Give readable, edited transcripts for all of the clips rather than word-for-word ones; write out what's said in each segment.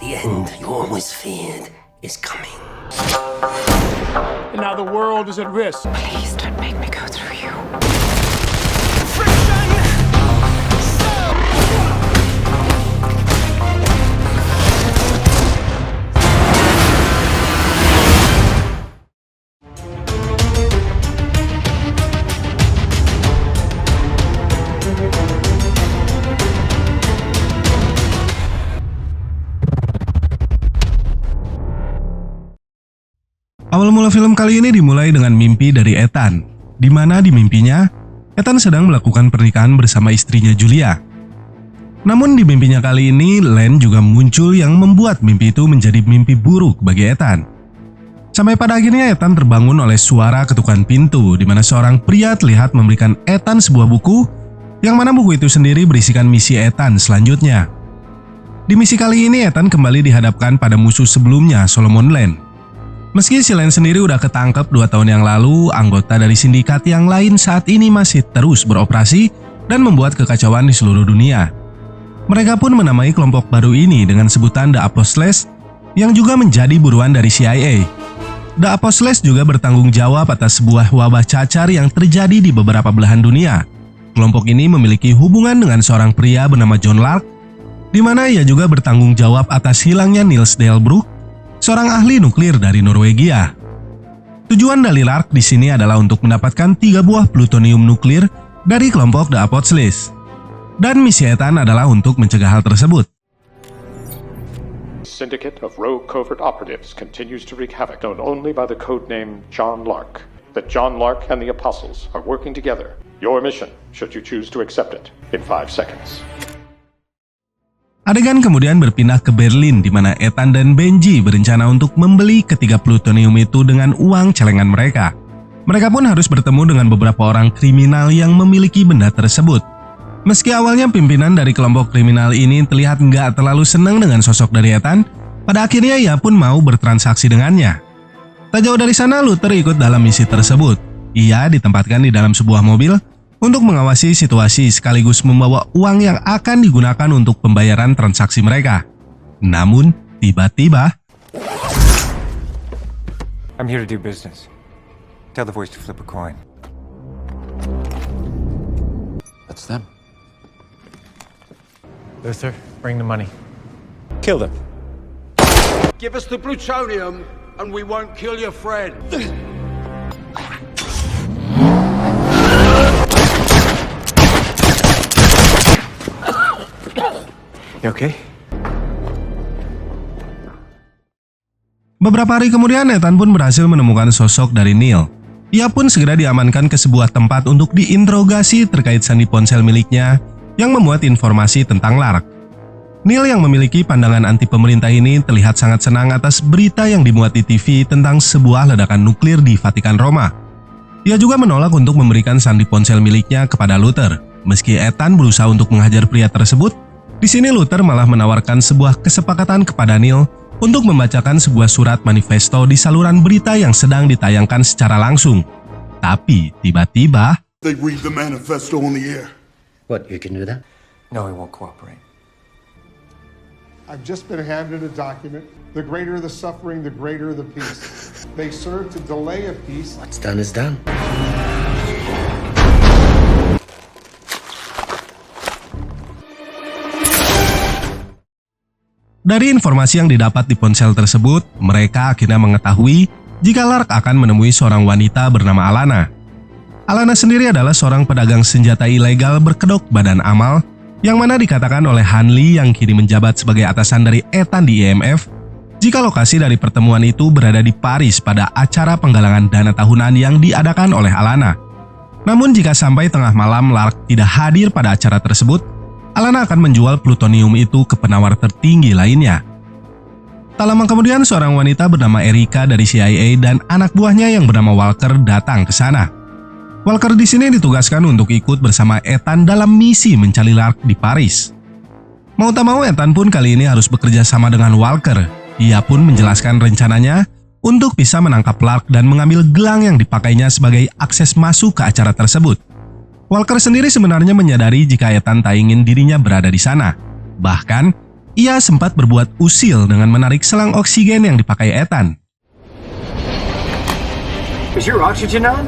The end you always feared is coming. And now the world is at risk. Please don't make me go through you. Awal mula film kali ini dimulai dengan mimpi dari Ethan, di mana di mimpinya, Ethan sedang melakukan pernikahan bersama istrinya Julia. Namun di mimpinya kali ini, Len juga muncul yang membuat mimpi itu menjadi mimpi buruk bagi Ethan. Sampai pada akhirnya Ethan terbangun oleh suara ketukan pintu, di mana seorang pria terlihat memberikan Ethan sebuah buku, yang mana buku itu sendiri berisikan misi Ethan selanjutnya. Di misi kali ini, Ethan kembali dihadapkan pada musuh sebelumnya, Solomon Lane. Meski si Len sendiri udah ketangkep 2 tahun yang lalu, anggota dari sindikat yang lain saat ini masih terus beroperasi dan membuat kekacauan di seluruh dunia. Mereka pun menamai kelompok baru ini dengan sebutan The Apostles yang juga menjadi buruan dari CIA. The Apostles juga bertanggung jawab atas sebuah wabah cacar yang terjadi di beberapa belahan dunia. Kelompok ini memiliki hubungan dengan seorang pria bernama John Lark, di mana ia juga bertanggung jawab atas hilangnya Niels Delbruck, seorang ahli nuklir dari Norwegia. Tujuan dari Lark di sini adalah untuk mendapatkan 3 buah plutonium nuklir dari kelompok The Apostles. Dan misi Ethan adalah untuk mencegah hal tersebut. Syndicate of rogue covert operatives continues to wreak havoc, known only by the code name John Lark. That John Lark and the Apostles are working together. Your mission, should you choose to accept it, in 5 seconds. Adegan kemudian berpindah ke Berlin di mana Ethan dan Benji berencana untuk membeli ketiga plutonium itu dengan uang celengan mereka. Mereka pun harus bertemu dengan beberapa orang kriminal yang memiliki benda tersebut. Meski awalnya pimpinan dari kelompok kriminal ini terlihat nggak terlalu senang dengan sosok dari Ethan, pada akhirnya ia pun mau bertransaksi dengannya. Tak jauh dari sana, Luther ikut dalam misi tersebut. Ia ditempatkan di dalam sebuah mobil untuk mengawasi situasi sekaligus membawa uang yang akan digunakan untuk pembayaran transaksi mereka. Namun, tiba-tiba I'm here to do business. Tell the voice to flip a coin. That's them. Luther, bring the money. Kill them. Give us the plutonium and we won't kill your friend. You okay? beberapa hari kemudian Ethan pun berhasil menemukan sosok dari Neil. Ia pun segera diamankan ke sebuah tempat untuk diinterogasi terkait sandi ponsel miliknya yang memuat informasi tentang Lark. Neil yang memiliki pandangan anti pemerintah ini terlihat sangat senang atas berita yang dimuat di TV tentang sebuah ledakan nuklir di Vatikan Roma. Ia juga menolak untuk memberikan sandi ponsel miliknya kepada Luther. Meski Ethan berusaha untuk menghajar pria tersebut, di sini Luther malah menawarkan sebuah kesepakatan kepada Neil untuk membacakan sebuah surat manifesto di saluran berita yang sedang ditayangkan secara langsung. Tapi tiba-tiba, They read the manifesto on the air. What, you can do that? No, he won't cooperate. I've just been handed a document. The greater the suffering, the greater the peace. They serve to delay a peace. What's done is done. dari informasi yang didapat di ponsel tersebut, mereka akhirnya mengetahui jika Lark akan menemui seorang wanita bernama Alana. Alana sendiri adalah seorang pedagang senjata ilegal berkedok badan amal yang mana dikatakan oleh Hanley yang kini menjabat sebagai atasan dari Ethan di IMF jika lokasi dari pertemuan itu berada di Paris pada acara penggalangan dana tahunan yang diadakan oleh Alana. Namun jika sampai tengah malam Lark tidak hadir pada acara tersebut, Alana akan menjual plutonium itu ke penawar tertinggi lainnya. Tak lama kemudian seorang wanita bernama Erika dari CIA dan anak buahnya yang bernama Walker datang ke sana. Walker di sini ditugaskan untuk ikut bersama Ethan dalam misi mencari Lark di Paris. Mau tak mau Ethan pun kali ini harus bekerja sama dengan Walker. Ia pun menjelaskan rencananya untuk bisa menangkap Lark dan mengambil gelang yang dipakainya sebagai akses masuk ke acara tersebut. Walker sendiri sebenarnya menyadari jika Ethan tak ingin dirinya berada di sana. Bahkan, ia sempat berbuat usil dengan menarik selang oksigen yang dipakai Ethan. Is your oxygen on?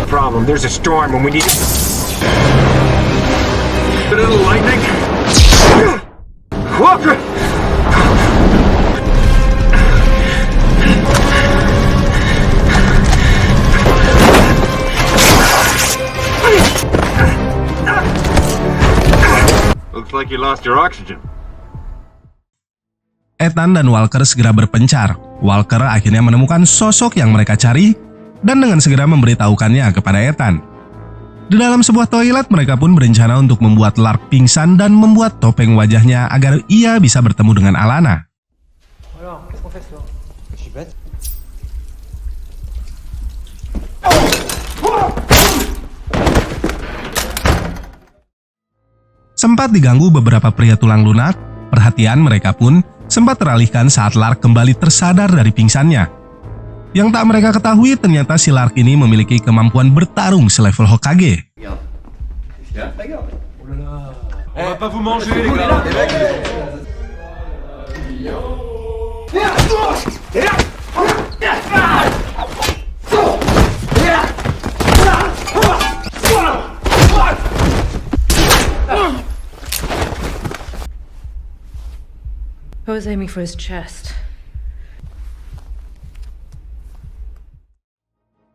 Problem, there's a storm and we need a little lightning. Walker! Looks like you lost your oxygen. Ethan dan Walker segera berpencar. Walker akhirnya menemukan sosok yang mereka cari dan dengan segera memberitahukannya kepada Ethan. Di dalam sebuah toilet, mereka pun berencana untuk membuat Lark pingsan dan membuat topeng wajahnya agar ia bisa bertemu dengan Alana. Sempat diganggu beberapa pria tulang lunak, perhatian mereka pun sempat teralihkan saat Lark kembali tersadar dari pingsannya. Yang tak mereka ketahui ternyata si Lark ini memiliki kemampuan bertarung selevel Hokage. I was aiming for his chest.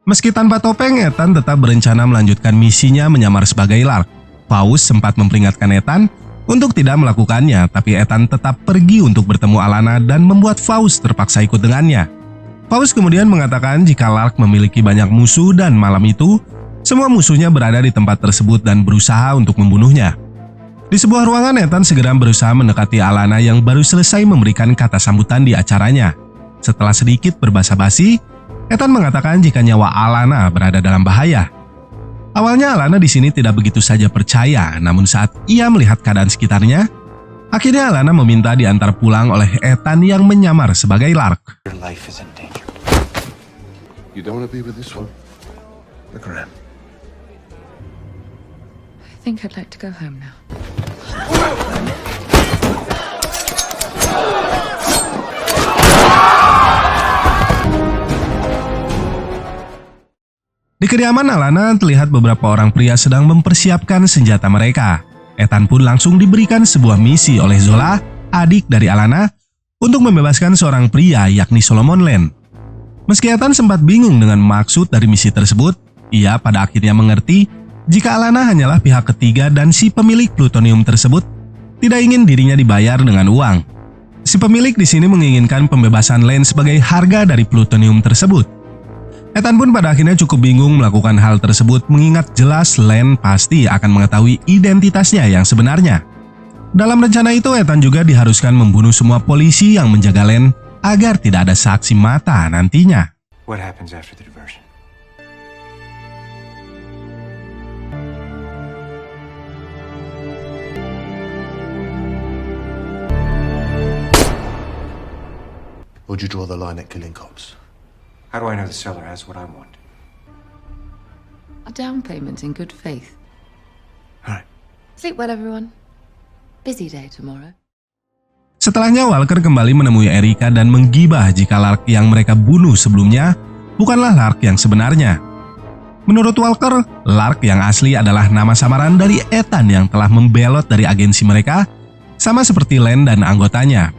Meski tanpa topeng, Ethan tetap berencana melanjutkan misinya menyamar sebagai Lark. Faust sempat memperingatkan Ethan untuk tidak melakukannya, tapi Ethan tetap pergi untuk bertemu Alana dan membuat Faust terpaksa ikut dengannya. Faust kemudian mengatakan jika Lark memiliki banyak musuh dan malam itu, semua musuhnya berada di tempat tersebut dan berusaha untuk membunuhnya. Di sebuah ruangan, Ethan segera berusaha mendekati Alana yang baru selesai memberikan kata sambutan di acaranya. Setelah sedikit berbasa-basi, Ethan mengatakan jika nyawa Alana berada dalam bahaya. Awalnya Alana di sini tidak begitu saja percaya, namun saat ia melihat keadaan sekitarnya, akhirnya Alana meminta diantar pulang oleh Ethan yang menyamar sebagai Lark. Your life is in danger. You don't want to be with this one? Look around. I think I'd like to go home now. Di kediaman Alana terlihat beberapa orang pria sedang mempersiapkan senjata mereka. Ethan pun langsung diberikan sebuah misi oleh Zola, adik dari Alana, untuk membebaskan seorang pria yakni Solomon Lane. Meski Ethan sempat bingung dengan maksud dari misi tersebut, ia pada akhirnya mengerti jika Alana hanyalah pihak ketiga dan si pemilik plutonium tersebut tidak ingin dirinya dibayar dengan uang. Si pemilik di sini menginginkan pembebasan Lane sebagai harga dari plutonium tersebut. Ethan pun pada akhirnya cukup bingung melakukan hal tersebut mengingat jelas Lane pasti akan mengetahui identitasnya yang sebenarnya. Dalam rencana itu, Ethan juga diharuskan membunuh semua polisi yang menjaga Lane agar tidak ada saksi mata nantinya. What happens after the diversion? Where'd you draw the line at killing cops? How do I know the seller has what I want? A down payment in good faith. All right. Sleep well, everyone. Busy day tomorrow. Setelahnya, Walker kembali menemui Erika dan menggibah jika Lark yang mereka bunuh sebelumnya bukanlah Lark yang sebenarnya. Menurut Walker, Lark yang asli adalah nama samaran dari Ethan yang telah membelot dari agensi mereka, sama seperti Lane dan anggotanya.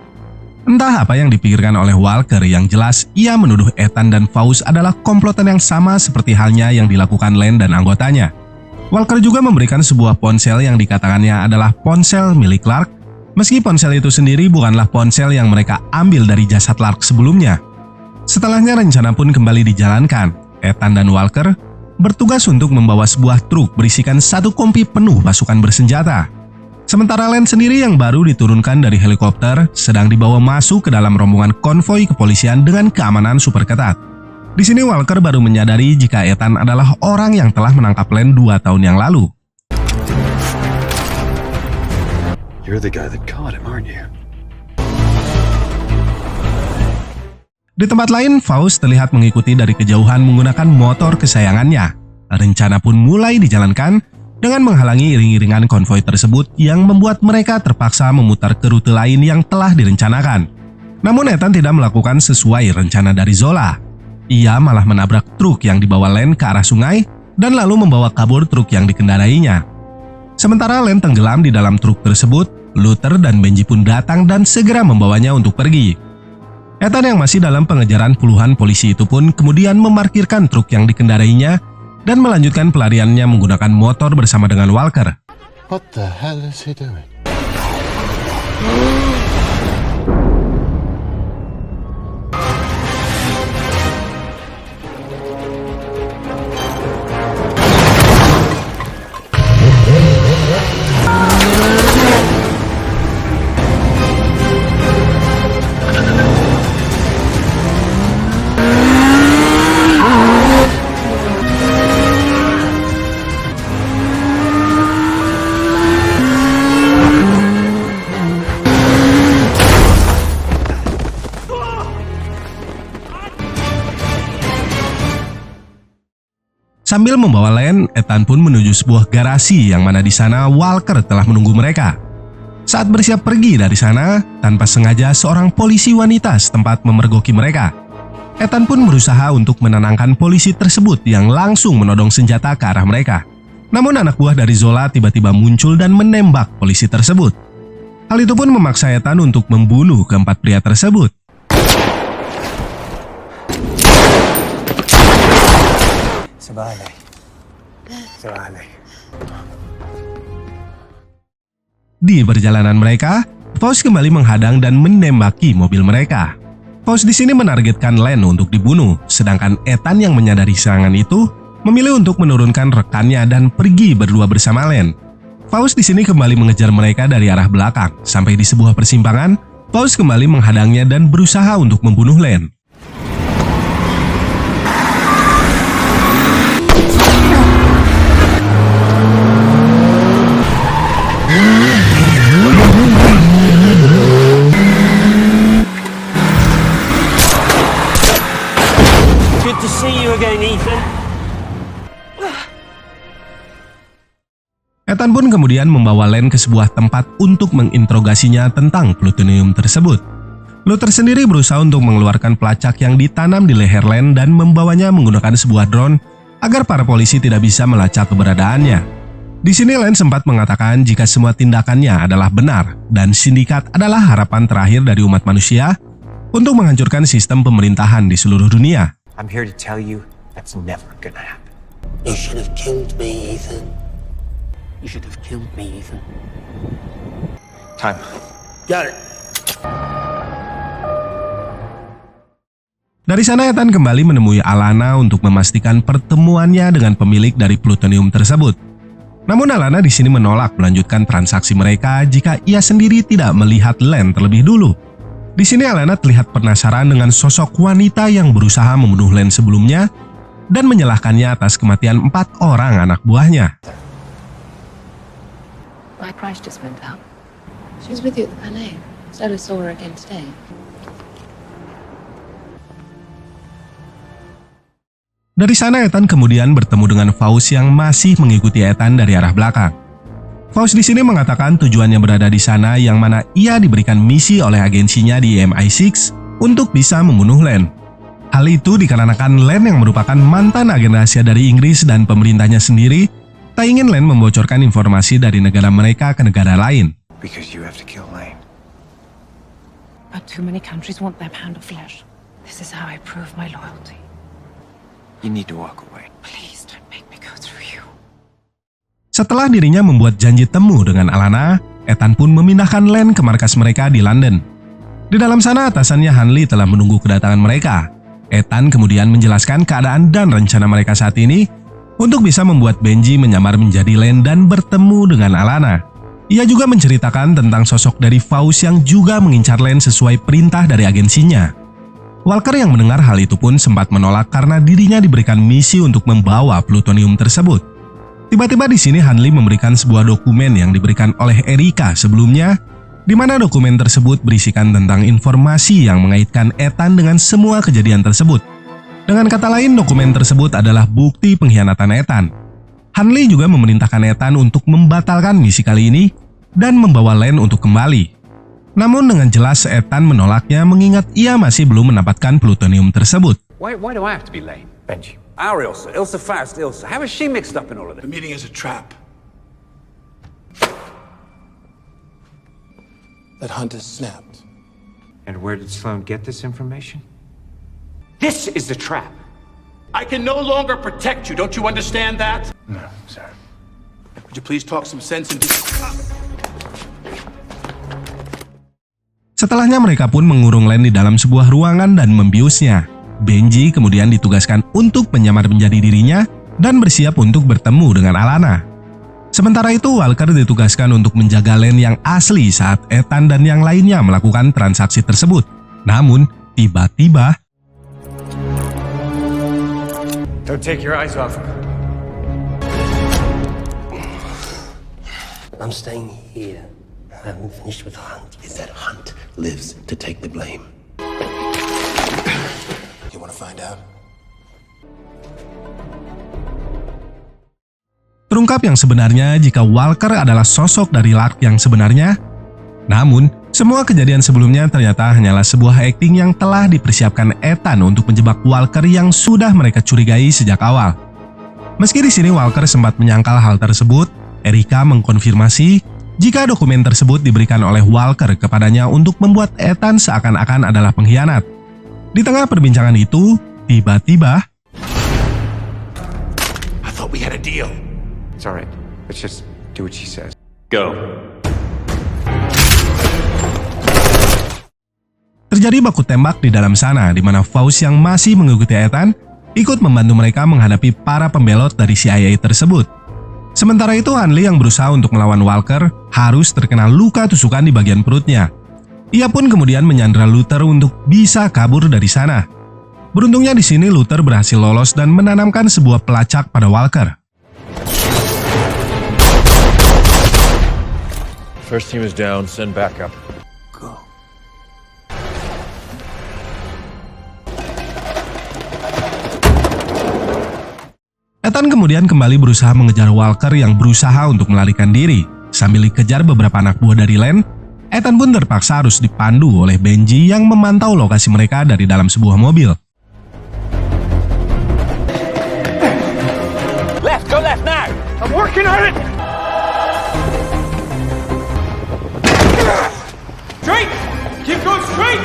Entah apa yang dipikirkan oleh Walker, yang jelas ia menuduh Ethan dan Faust adalah komplotan yang sama seperti halnya yang dilakukan Lane dan anggotanya. Walker juga memberikan sebuah ponsel yang dikatakannya adalah ponsel milik Lark, meski ponsel itu sendiri bukanlah ponsel yang mereka ambil dari jasad Lark sebelumnya. Setelahnya rencana pun kembali dijalankan. Ethan dan Walker bertugas untuk membawa sebuah truk berisikan 1 kompi penuh pasukan bersenjata. Sementara Lane sendiri yang baru diturunkan dari helikopter sedang dibawa masuk ke dalam rombongan konvoi kepolisian dengan keamanan super ketat. Di sini Walker baru menyadari jika Ethan adalah orang yang telah menangkap Lane 2 tahun yang lalu. You're the guy that caught him, aren't you? Di tempat lain, Faust terlihat mengikuti dari kejauhan menggunakan motor kesayangannya. Rencana pun mulai dijalankan dengan menghalangi iring-iringan konvoi tersebut yang membuat mereka terpaksa memutar ke rute lain yang telah direncanakan. Namun Ethan tidak melakukan sesuai rencana dari Zola. Ia malah menabrak truk yang dibawa Len ke arah sungai dan lalu membawa kabur truk yang dikendarainya. Sementara Len tenggelam di dalam truk tersebut, Luther dan Benji pun datang dan segera membawanya untuk pergi. Ethan yang masih dalam pengejaran puluhan polisi itu pun kemudian memarkirkan truk yang dikendarainya dan melanjutkan pelariannya menggunakan motor bersama dengan Walker. What the hell is he doing? Sambil membawa Len, Ethan pun menuju sebuah garasi yang mana di sana Walker telah menunggu mereka. Saat bersiap pergi dari sana, tanpa sengaja seorang polisi wanita setempat memergoki mereka. Ethan pun berusaha untuk menenangkan polisi tersebut yang langsung menodong senjata ke arah mereka. Namun anak buah dari Zola tiba-tiba muncul dan menembak polisi tersebut. Hal itu pun memaksa Ethan untuk membunuh keempat pria tersebut. Di perjalanan mereka, Faust kembali menghadang dan menembaki mobil mereka. Faust di sini menargetkan Len untuk dibunuh, sedangkan Ethan yang menyadari serangan itu memilih untuk menurunkan rekannya dan pergi berdua bersama Len. Faust di sini kembali mengejar mereka dari arah belakang. Sampai di sebuah persimpangan, Faust kembali menghadangnya dan berusaha untuk membunuh Len. Good to see you again, Ethan. Ethan pun kemudian membawa Len ke sebuah tempat untuk menginterogasinya tentang plutonium tersebut. Luther sendiri berusaha untuk mengeluarkan pelacak yang ditanam di leher Len dan membawanya menggunakan sebuah drone agar para polisi tidak bisa melacak keberadaannya. Di sini Len sempat mengatakan jika semua tindakannya adalah benar dan sindikat adalah harapan terakhir dari umat manusia untuk menghancurkan sistem pemerintahan di seluruh dunia. I'm here to tell you that's never gonna happen. You should have killed me, Ethan. You should have killed me, Ethan. Time. Got it. Dari sana Ethan kembali menemui Alana untuk memastikan pertemuannya dengan pemilik dari plutonium tersebut. Namun Alana di sini menolak melanjutkan transaksi mereka jika ia sendiri tidak melihat Len terlebih dulu. Di sini Alana terlihat penasaran dengan sosok wanita yang berusaha membunuh Len sebelumnya dan menyalahkannya atas kematian 4 orang anak buahnya. My price just went up. She was with you at the Palais. So I saw her again today. Dari sana Ethan kemudian bertemu dengan Faust yang masih mengikuti Ethan dari arah belakang. Faust di sini mengatakan tujuannya berada di sana yang mana ia diberikan misi oleh agensinya di MI6 untuk bisa membunuh Len. Hal itu dikarenakan Len yang merupakan mantan agen rahasia dari Inggris dan pemerintahnya sendiri tak ingin Len membocorkan informasi dari negara mereka ke negara lain. Because you have to kill Lane. But too many countries want their pound of flesh. This is how I prove my loyalty. You need to walk away. Please don't make me go through you. Setelah dirinya membuat janji temu dengan Alana, Ethan pun memindahkan Len ke markas mereka di London. Di dalam sana atasannya Hanley telah menunggu kedatangan mereka. Ethan kemudian menjelaskan keadaan dan rencana mereka saat ini untuk bisa membuat Benji menyamar menjadi Len dan bertemu dengan Alana. Ia juga menceritakan tentang sosok dari Faust yang juga mengincar Len sesuai perintah dari agensinya. Walker yang mendengar hal itu pun sempat menolak karena dirinya diberikan misi untuk membawa plutonium tersebut. Tiba-tiba di sini Hanley memberikan sebuah dokumen yang diberikan oleh Erika sebelumnya, di mana dokumen tersebut berisikan tentang informasi yang mengaitkan Ethan dengan semua kejadian tersebut. Dengan kata lain, dokumen tersebut adalah bukti pengkhianatan Ethan. Hanley juga memerintahkan Ethan untuk membatalkan misi kali ini dan membawa Len untuk kembali. Namun dengan jelas Ethan menolaknya mengingat ia masih belum mendapatkan plutonium tersebut. Why do I have to be late? Benji. Our Ilsa. Ilsa Faust, Ilsa. How is she mixed up in all of this? The meeting is a trap. That hunt is snapped. And where did Sloan get this information? This is the trap. I can no longer protect you. Don't you understand that? No, sir. Would you please talk some sense into... Setelahnya mereka pun mengurung Len di dalam sebuah ruangan dan membiusnya. Benji kemudian ditugaskan untuk menyamar menjadi dirinya dan bersiap untuk bertemu dengan Alana. Sementara itu Walker ditugaskan untuk menjaga Len yang asli saat Ethan dan yang lainnya melakukan transaksi tersebut. Namun, tiba-tiba... Don't take your eyes off her. I'm staying here. I haven't finished with Hunt. Is that Hunt lives to take the blame? You want to find out? Terungkap yang sebenarnya jika Walker adalah sosok dari Lark yang sebenarnya. Namun, semua kejadian sebelumnya ternyata hanyalah sebuah akting yang telah dipersiapkan Ethan untuk menjebak Walker yang sudah mereka curigai sejak awal. Meski di sini Walker sempat menyangkal hal tersebut, Erika mengkonfirmasi jika dokumen tersebut diberikan oleh Walker kepadanya untuk membuat Ethan seakan-akan adalah pengkhianat. Di tengah perbincangan itu, tiba-tiba... I thought we had a deal. It's alright. Let's just do what she says. Go. Terjadi baku tembak di dalam sana, di mana Faust yang masih mengikuti Ethan ikut membantu mereka menghadapi para pembelot dari CIA tersebut. Sementara itu Hanley yang berusaha untuk melawan Walker harus terkena luka tusukan di bagian perutnya. Ia pun kemudian menyandra Luther untuk bisa kabur dari sana. Beruntungnya di sini Luther berhasil lolos dan menanamkan sebuah pelacak pada Walker. First team is down. Send backup. Go. Ethan kemudian kembali berusaha mengejar Walker yang berusaha untuk melarikan diri. Sambil dikejar beberapa anak buah dari Len, Ethan pun terpaksa harus dipandu oleh Benji yang memantau lokasi mereka dari dalam sebuah mobil. Left, go left now! I'm working on it. Straight! Keep going straight!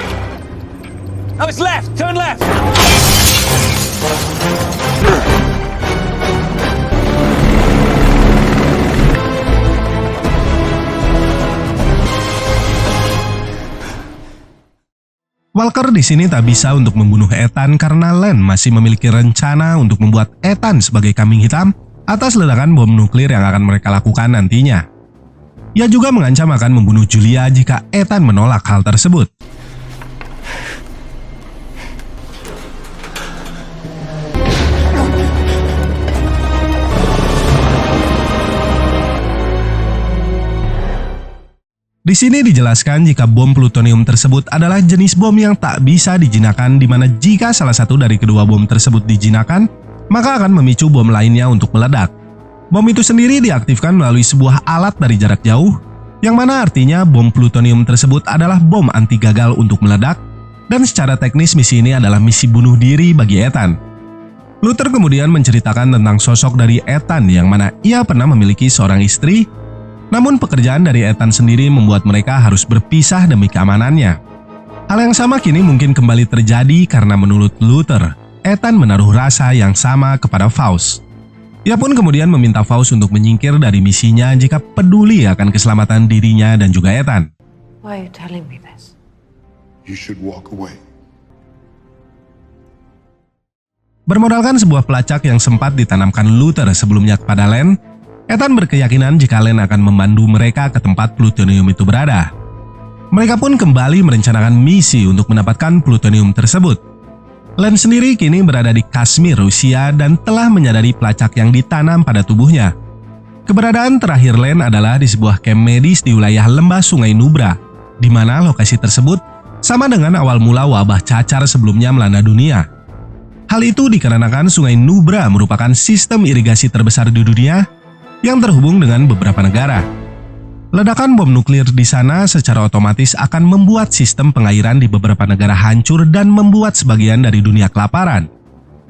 No, it's left! Turn left! Walker di sini tak bisa untuk membunuh Ethan karena Len masih memiliki rencana untuk membuat Ethan sebagai kambing hitam atas ledakan bom nuklir yang akan mereka lakukan nantinya. Ia juga mengancam akan membunuh Julia jika Ethan menolak hal tersebut. Di sini dijelaskan jika bom plutonium tersebut adalah jenis bom yang tak bisa dijinakkan, di mana jika salah satu dari kedua bom tersebut dijinakkan, maka akan memicu bom lainnya untuk meledak. Bom itu sendiri diaktifkan melalui sebuah alat dari jarak jauh, yang mana artinya bom plutonium tersebut adalah bom anti gagal untuk meledak, dan secara teknis misi ini adalah misi bunuh diri bagi Ethan. Luther kemudian menceritakan tentang sosok dari Ethan yang mana ia pernah memiliki seorang istri. Namun pekerjaan dari Ethan sendiri membuat mereka harus berpisah demi keamanannya. Hal yang sama kini mungkin kembali terjadi karena menurut Luther, Ethan menaruh rasa yang sama kepada Faust. Ia pun kemudian meminta Faust untuk menyingkir dari misinya jika peduli akan keselamatan dirinya dan juga Ethan. Why are you telling me this? You should walk away. Bermodalkan sebuah pelacak yang sempat ditanamkan Luther sebelumnya kepada Len, Ethan berkeyakinan jika Len akan memandu mereka ke tempat plutonium itu berada. Mereka pun kembali merencanakan misi untuk mendapatkan plutonium tersebut. Len sendiri kini berada di Kashmir, Rusia dan telah menyadari pelacak yang ditanam pada tubuhnya. Keberadaan terakhir Len adalah di sebuah kamp medis di wilayah lembah Sungai Nubra, di mana lokasi tersebut sama dengan awal mula wabah cacar sebelumnya melanda dunia. Hal itu dikarenakan Sungai Nubra merupakan sistem irigasi terbesar di dunia yang terhubung dengan beberapa negara. Ledakan bom nuklir di sana secara otomatis akan membuat sistem pengairan di beberapa negara hancur dan membuat sebagian dari dunia kelaparan.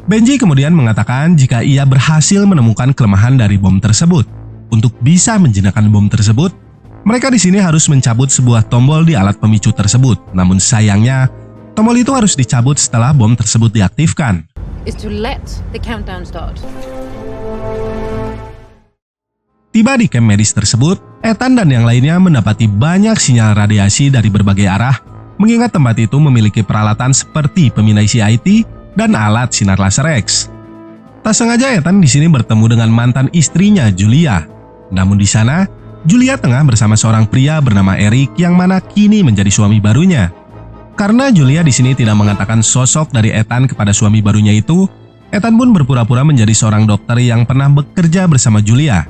Benji kemudian mengatakan jika ia berhasil menemukan kelemahan dari bom tersebut. Untuk bisa menjinakkan bom tersebut, mereka di sini harus mencabut sebuah tombol di alat pemicu tersebut. Namun sayangnya, tombol itu harus dicabut setelah bom tersebut diaktifkan. Is to let the countdown start. Tiba di camp medis tersebut, Ethan dan yang lainnya mendapati banyak sinyal radiasi dari berbagai arah, mengingat tempat itu memiliki peralatan seperti pemindai CIT dan alat sinar laser X. Tak sengaja Ethan di sini bertemu dengan mantan istrinya Julia. Namun di sana, Julia tengah bersama seorang pria bernama Eric yang mana kini menjadi suami barunya. Karena Julia di sini tidak mengatakan sosok dari Ethan kepada suami barunya itu, Ethan pun berpura-pura menjadi seorang dokter yang pernah bekerja bersama Julia.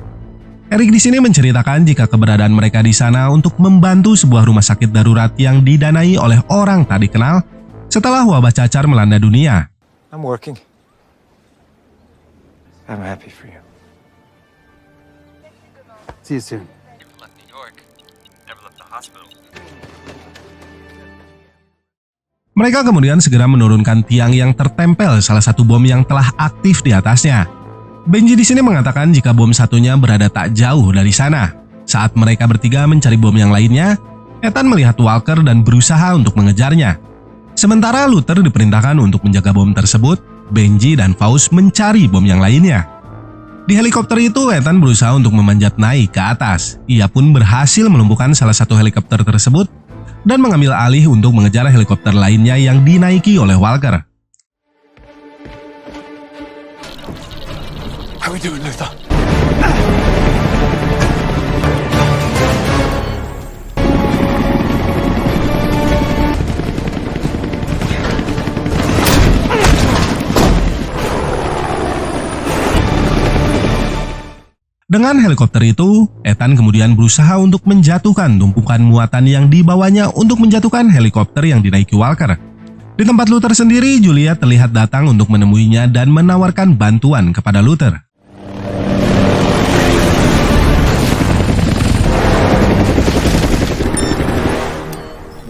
Eric di sini menceritakan jika keberadaan mereka di sana untuk membantu sebuah rumah sakit darurat yang didanai oleh orang tak dikenal setelah wabah cacar melanda dunia. I'm working. I'm happy for you. See you soon. Mereka kemudian segera menurunkan tiang yang tertempel salah satu bom yang telah aktif di atasnya. Benji di sini mengatakan jika bom satunya berada tak jauh dari sana. Saat mereka bertiga mencari bom yang lainnya, Ethan melihat Walker dan berusaha untuk mengejarnya. Sementara Luther diperintahkan untuk menjaga bom tersebut, Benji dan Faust mencari bom yang lainnya. Di helikopter itu, Ethan berusaha untuk memanjat naik ke atas. Ia pun berhasil melumpuhkan salah satu helikopter tersebut dan mengambil alih untuk mengejar helikopter lainnya yang dinaiki oleh Walker. How we doing, Luther? Dengan helikopter itu, Ethan kemudian berusaha untuk menjatuhkan tumpukan muatan yang dibawanya untuk menjatuhkan helikopter yang dinaiki Walker. Di tempat Luther sendiri, Julia terlihat datang untuk menemuinya dan menawarkan bantuan kepada Luther.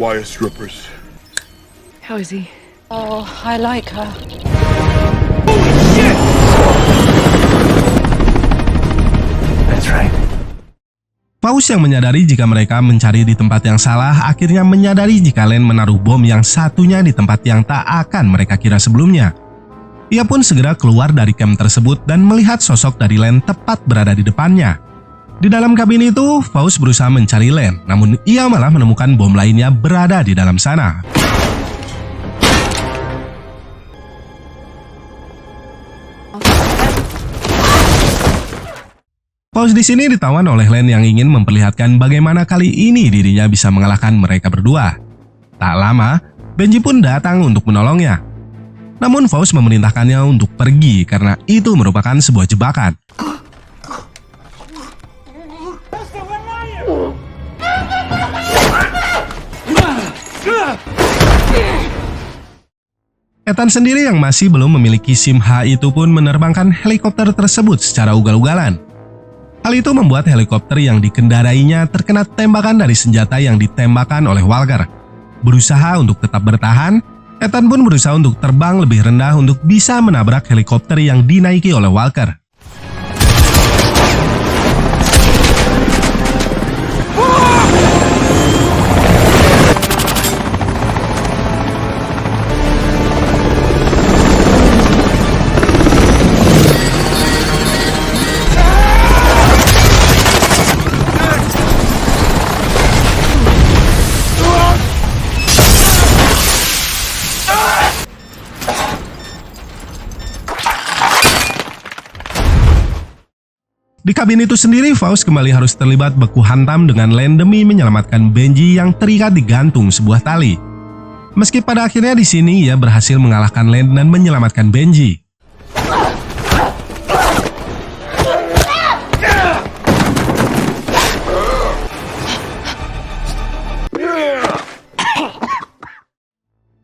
Wire strippers. How is he? Oh, I like her. That's right. Faust yang menyadari jika mereka mencari di tempat yang salah akhirnya menyadari jika Len menaruh bom yang satunya di tempat yang tak akan mereka kira sebelumnya. Ia pun segera keluar dari camp tersebut dan melihat sosok dari Len tepat berada di depannya. Di dalam kabin itu, Faust berusaha mencari Len, namun ia malah menemukan bom lainnya berada di dalam sana. Faust di sini ditawan oleh Len yang ingin memperlihatkan bagaimana kali ini dirinya bisa mengalahkan mereka berdua. Tak lama, Benji pun datang untuk menolongnya. Namun Faust memerintahkannya untuk pergi karena itu merupakan sebuah jebakan. Ethan sendiri yang masih belum memiliki SIM H itu pun menerbangkan helikopter tersebut secara ugal-ugalan. Hal itu membuat helikopter yang dikendarainya terkena tembakan dari senjata yang ditembakkan oleh Walker. Berusaha untuk tetap bertahan, Ethan pun berusaha untuk terbang lebih rendah untuk bisa menabrak helikopter yang dinaiki oleh Walker. Di kabin itu sendiri, Faust kembali harus terlibat baku hantam dengan Len demi menyelamatkan Benji yang terikat digantung sebuah tali. Meski pada akhirnya di sini ia berhasil mengalahkan Len dan menyelamatkan Benji.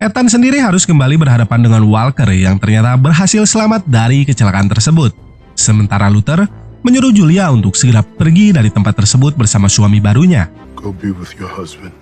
Ethan sendiri harus kembali berhadapan dengan Walker yang ternyata berhasil selamat dari kecelakaan tersebut. Sementara Luther menyuruh Julia untuk segera pergi dari tempat tersebut bersama suami barunya. Go be with your husband.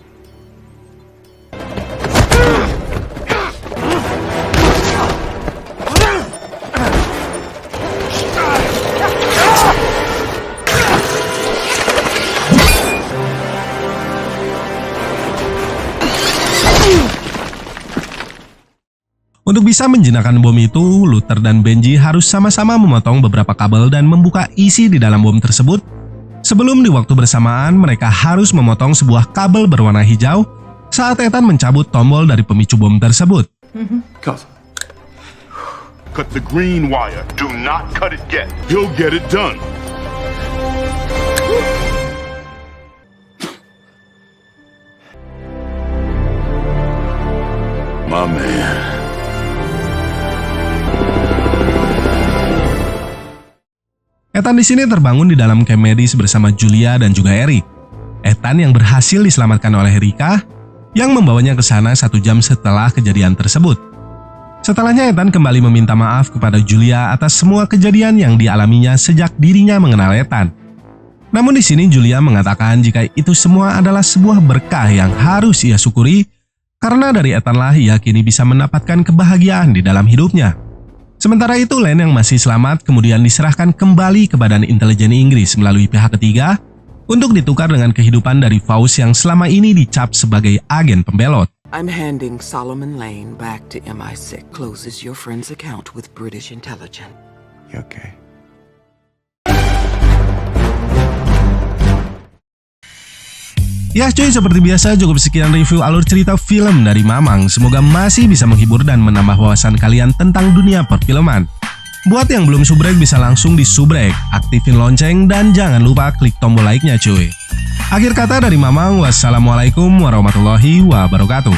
Untuk bisa menjinakkan bom itu, Luther dan Benji harus sama-sama memotong beberapa kabel dan membuka isi di dalam bom tersebut. Sebelum di waktu bersamaan, mereka harus memotong sebuah kabel berwarna hijau saat Ethan mencabut tombol dari pemicu bom tersebut. Cut. Cut the green wire. Do not cut it yet. He'll get it done. My man. Ethan di sini terbangun di dalam camp medis bersama Julia dan juga Eric. Ethan yang berhasil diselamatkan oleh Rika yang membawanya ke sana 1 jam setelah kejadian tersebut. Setelahnya Ethan kembali meminta maaf kepada Julia atas semua kejadian yang dialaminya sejak dirinya mengenal Ethan. Namun di sini Julia mengatakan jika itu semua adalah sebuah berkah yang harus ia syukuri karena dari Ethan lah ia kini bisa mendapatkan kebahagiaan di dalam hidupnya. Sementara itu, Len yang masih selamat kemudian diserahkan kembali ke Badan Intelijen Inggris melalui pihak ketiga untuk ditukar dengan kehidupan dari Faust yang selama ini dicap sebagai agen pembelot. I'm handing Solomon Lane back to MI6. Closes your friend's account with British intelligence. You okay? Ya cuy, seperti biasa cukup sekian review alur cerita film dari Mamang. Semoga masih bisa menghibur dan menambah wawasan kalian tentang dunia perfilman. Buat yang belum subrek bisa langsung di subrek, aktifin lonceng, dan jangan lupa klik tombol like-nya cuy. Akhir kata dari Mamang, wassalamualaikum warahmatullahi wabarakatuh.